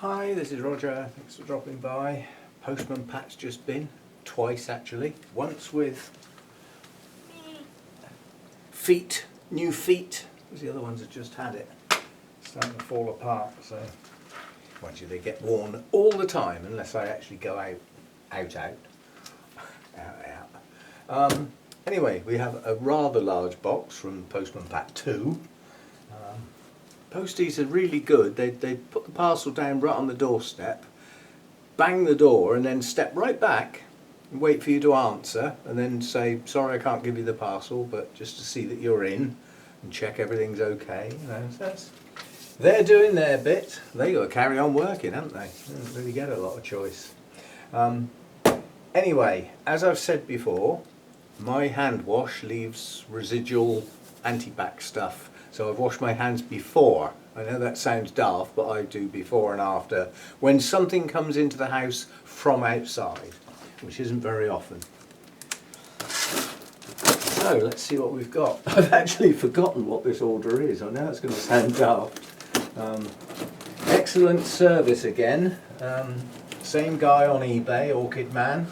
Hi, this is Roger. Thanks for dropping by. Postman Pat's just been, twice actually. Once with feet, new feet, because the other ones have just had it. Starting to fall apart, so mind you, they get worn all the time unless I actually go out. Anyway, we have a rather large box from Postman Pat 2. Posties are really good. They put the parcel down right on the doorstep, bang the door, and then step right back and wait for you to answer, and then say, sorry, I can't give you the parcel, but just to see that you're in and check everything's okay. You know, so they're doing their bit. They got to carry on working, haven't they? They don't really get a lot of choice. Anyway, as I've said before, my hand wash leaves residual antibac stuff. So I've washed my hands before. I know that sounds daft, but I do before and after. When something comes into the house from outside, which isn't very often. So let's see what we've got. I've actually forgotten what this order is. I know it's going to sound daft. Excellent service again. Same guy on eBay, Orchid Man,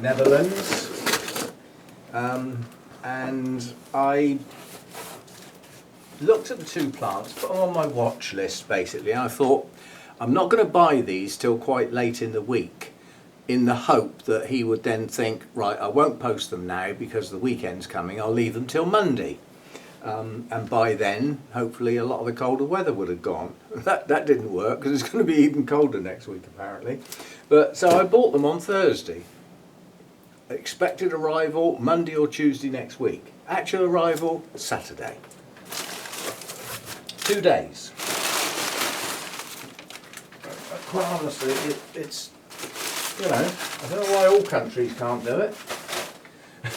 Netherlands. And I looked at the two plants, put them on my watch list basically, and I thought I'm not going to buy these till quite late in the week, in the hope that he would then think, right, I won't post them now because the weekend's coming, I'll leave them till Monday. And by then, hopefully a lot of the colder weather would have gone. That didn't work because it's going to be even colder next week apparently. But so I bought them on Thursday. Expected arrival Monday or Tuesday next week. Actual arrival Saturday. 2 days. Quite honestly, it's, you know, I don't know why all countries can't do it.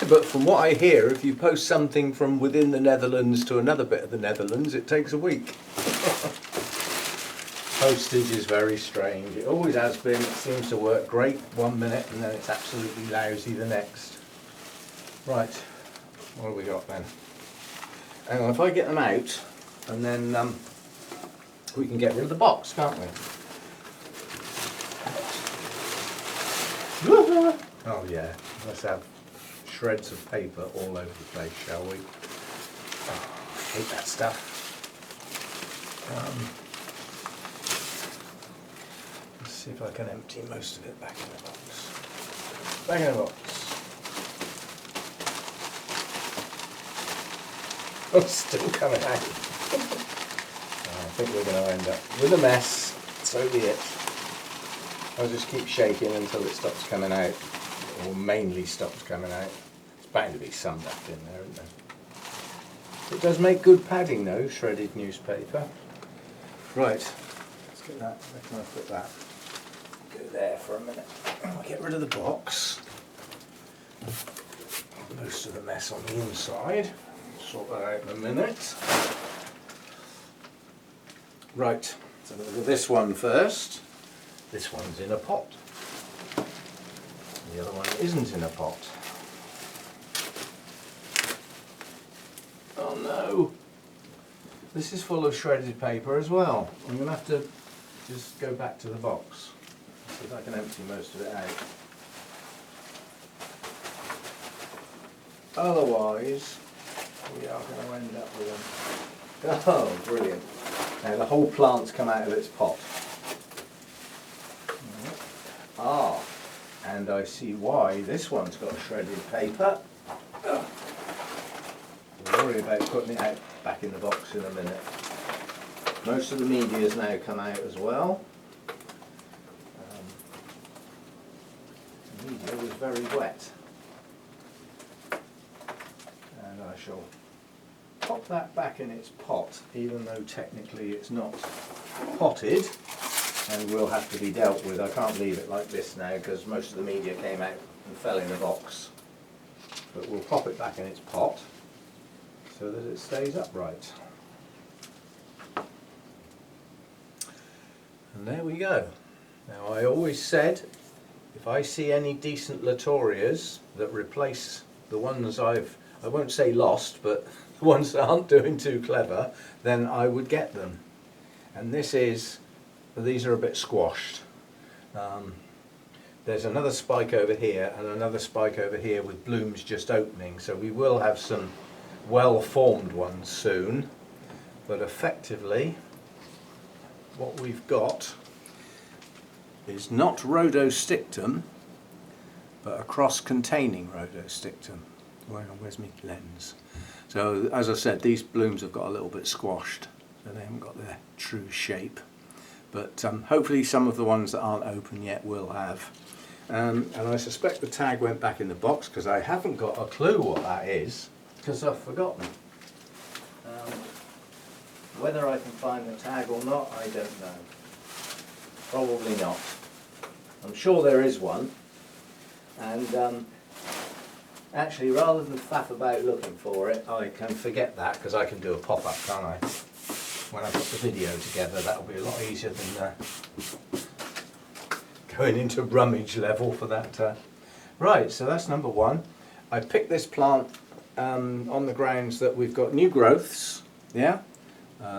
But from what I hear, if you post something from within the Netherlands to another bit of the Netherlands, it takes a week. Postage is very strange. It always has been. It seems to work great 1 minute and then it's absolutely lousy the next. Right, what have we got then? Hang on, if I get them out, and then we can get rid of the box, can't we? Oh yeah, let's have shreds of paper all over the place, shall we? Oh, I hate that stuff. Let's see if I can empty most of it back in the box. Back in the box. Oh, it's still coming out. I think we're going to end up with a mess, so be it. I'll just keep shaking until it stops coming out, or mainly stops coming out. It's bound to be some left in there, isn't there? It does make good padding though, shredded newspaper. Right, let's get that, where can I put that? Go there for a minute. I'll get rid of the box. Most of the mess on the inside. Sort that out in a minute. Right, so look at this one first. This one's in a pot. The other one isn't in a pot. Oh no! This is full of shredded paper as well. I'm going to have to just go back to the box. See if I can empty most of it out. Otherwise, we are going to end up with them. Oh, brilliant. Now the whole plant's come out of its pot. Ah, and I see why this one's got shredded paper. We'll worry about putting it out back in the box in a minute. Most of the media has now come out as well. The media was very wet. And I shall pop that back in its pot, even though technically it's not potted and will have to be dealt with. I can't leave it like this now because most of the media came out and fell in the box. But we'll pop it back in its pot so that it stays upright. And there we go. Now I always said if I see any decent Latorias that replace the ones I won't say lost, but the ones that aren't doing too clever, then I would get them. And this is these are a bit squashed. There's another spike over here and another spike over here with blooms just opening, so we will have some well-formed ones soon, but effectively what we've got is not rhodostictum, but a cross-containing rhodostictum. Where's my lens? So as I said, these blooms have got a little bit squashed, so they haven't got their true shape. But hopefully some of the ones that aren't open yet will have. And I suspect the tag went back in the box because I haven't got a clue what that is, because I've forgotten. Whether I can find the tag or not, I don't know. Probably not. I'm sure there is one. And actually, rather than faff about looking for it, I can forget that because I can do a pop-up, can't I? When I put the video together, that'll be a lot easier than going into rummage level for that. Right, so that's number one. I picked this plant on the grounds that we've got new growths. Yeah,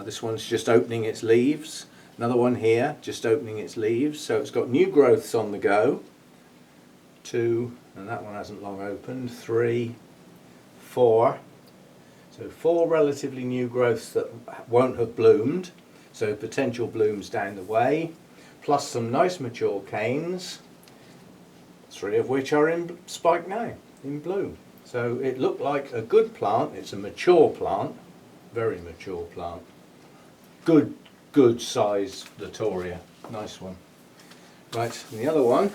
this one's just opening its leaves. Another one here, just opening its leaves. So it's got new growths on the go. 2, and that one hasn't long opened. 3, 4. So 4 relatively new growths that won't have bloomed, so potential blooms down the way, plus some nice mature canes, 3 of which are in spike now, in bloom. So it looked like a good plant. It's a mature plant, very mature plant. Good size Latoria, nice one. Right, and the other one.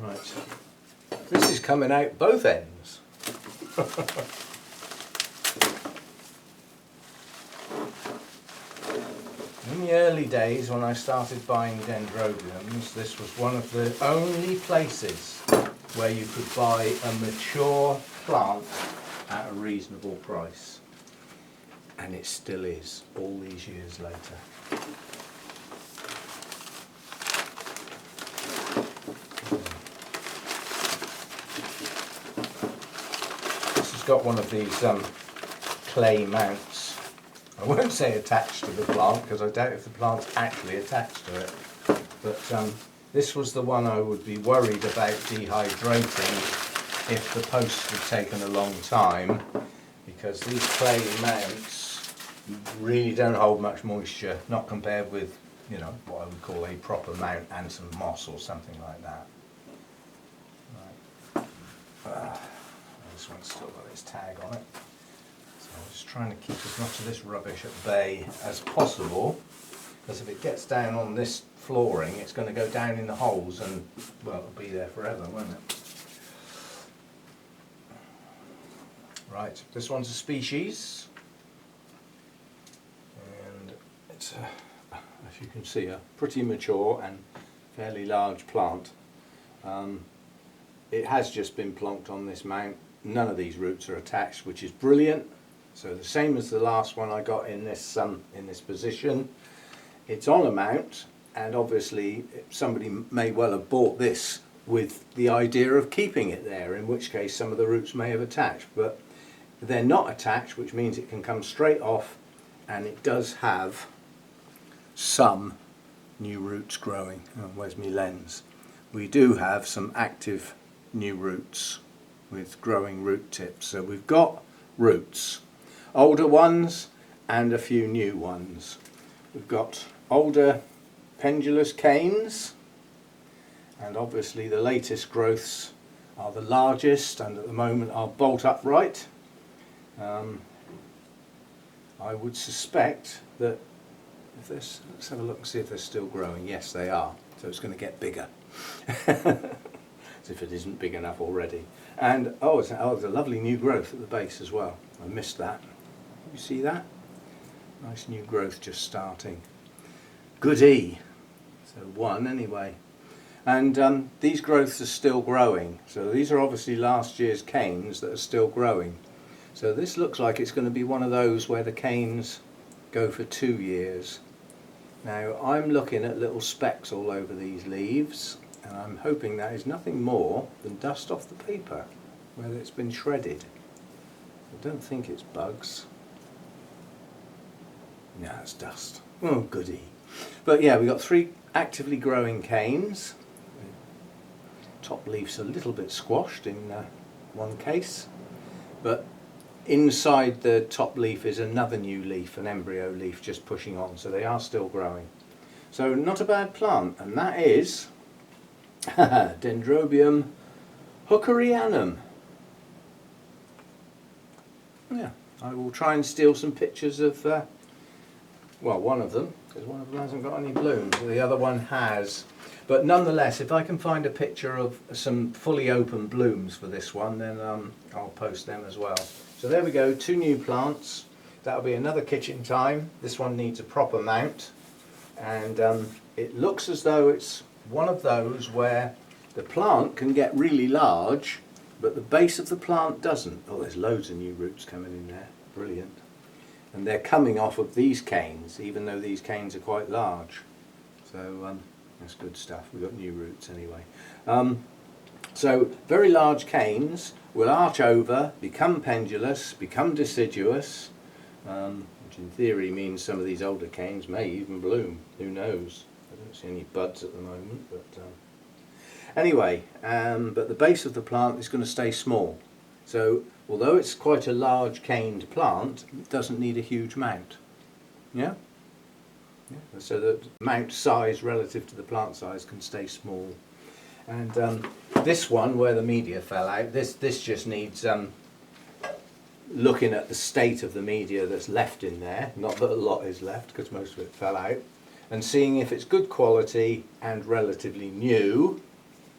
Right, this is coming out both ends. In the early days when I started buying Dendrobiums, this was one of the only places where you could buy a mature plant at a reasonable price. And it still is, all these years later. Got one of these clay mounts. I won't say attached to the plant because I doubt if the plant's actually attached to it, but this was the one I would be worried about dehydrating if the post had taken a long time, because these clay mounts really don't hold much moisture, not compared with, you know, what I would call a proper mount and some moss or something like that. Right. This one's still got its tag on it, so I'm just trying to keep as much of this rubbish at bay as possible, because if it gets down on this flooring it's going to go down in the holes and, well, it'll be there forever, won't it? Right, this one's a species, and it's if you can see, a pretty mature and fairly large plant. It has just been plonked on this mount. None of these roots are attached, which is brilliant. So the same as the last one I got in this position. It's on a mount, and obviously somebody may well have bought this with the idea of keeping it there, in which case some of the roots may have attached, but they're not attached, which means it can come straight off, and it does have some new roots growing. Oh, where's my lens? We do have some active new roots with growing root tips. So we've got roots, older ones and a few new ones. We've got older pendulous canes, and obviously the latest growths are the largest and at the moment are bolt upright. I would suspect that if this, let's have a look and see if they're still growing. Yes, they are, so it's going to get bigger. As if it isn't big enough already. And there's a lovely new growth at the base as well. I missed that. You see that? Nice new growth just starting. Goodie. So one anyway. And these growths are still growing. So these are obviously last year's canes that are still growing. So this looks like it's going to be one of those where the canes go for 2 years. Now I'm looking at little specks all over these leaves, and I'm hoping that is nothing more than dust off the paper where it's been shredded. I don't think it's bugs. No, it's dust. Oh, goody. But yeah, we've got 3 actively growing canes. Top leaf's a little bit squashed in one case, but inside the top leaf is another new leaf, an embryo leaf just pushing on, so they are still growing. So not a bad plant, and that is Dendrobium hookerianum. Yeah, I will try and steal some pictures of, well, one of them, because one of them hasn't got any blooms, the other one has. But nonetheless, if I can find a picture of some fully open blooms for this one, then I'll post them as well. So there we go, 2 new plants. That'll be another kitchen time. This one needs a proper mount, and it looks as though it's one of those where the plant can get really large, but the base of the plant doesn't. Oh, there's loads of new roots coming in there. Brilliant. And they're coming off of these canes, even though these canes are quite large. So that's good stuff. We've got new roots anyway. So very large canes will arch over, become pendulous, become deciduous, which in theory means some of these older canes may even bloom. Who knows? I don't see any buds at the moment, but anyway, but the base of the plant is going to stay small. So although it's quite a large caned plant, it doesn't need a huge mount. Yeah? Yeah. So the mount size relative to the plant size can stay small. And this one, where the media fell out, this just needs looking at the state of the media that's left in there, not that a lot is left because most of it fell out, and seeing if it's good quality and relatively new.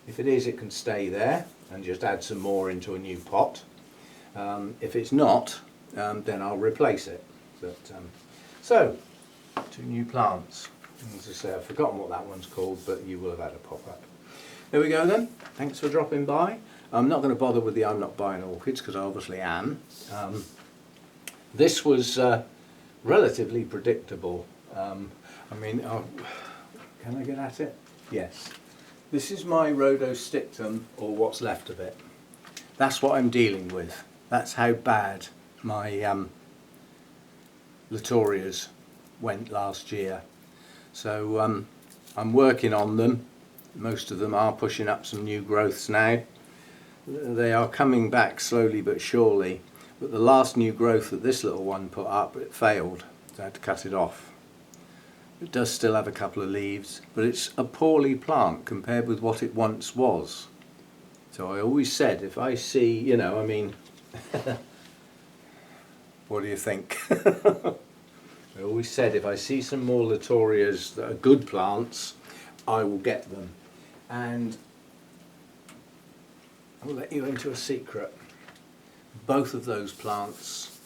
If it is, it can stay there and just add some more into a new pot. If it's not, then I'll replace it. But, so, 2 new plants. As I say, I've forgotten what that one's called, but you will have had a pop-up. There we go then. Thanks for dropping by. I'm not going to bother with the I'm not buying orchids, because I obviously am. This was relatively predictable. I mean, can I get at it? Yes. This is my rhodostictum, or what's left of it. That's what I'm dealing with. That's how bad my Latorias went last year. So I'm working on them. Most of them are pushing up some new growths now. They are coming back slowly but surely. But the last new growth that this little one put up, it failed. So I had to cut it off. It does still have a couple of leaves, but it's a poorly plant compared with what it once was. So I always said, if I see, you know, I mean, what do you think? I always said, if I see some more Latorias that are good plants, I will get them. And I'll let you into a secret. Both of those plants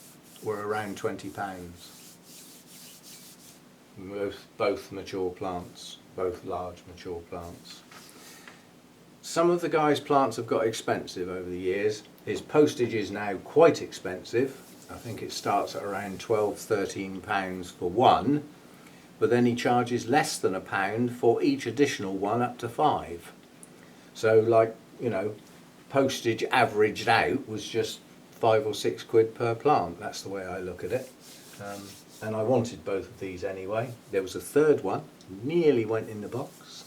were around £20. Both mature plants, both large mature plants. Some of the guy's plants have got expensive over the years. His postage is now quite expensive. I think it starts at around £12–13 for one, but then he charges less than £1 for each additional one up to 5. So, like, you know, postage averaged out was just 5 or 6 quid per plant. That's the way I look at it. And I wanted both of these anyway. There was a third one, nearly went in the box.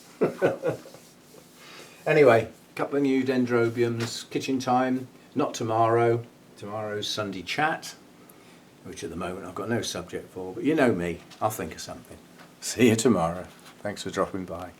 Anyway, a couple of new Dendrobiums, kitchen time, not tomorrow. Tomorrow's Sunday chat, which at the moment I've got no subject for, but you know me, I'll think of something. See you tomorrow. Thanks for dropping by.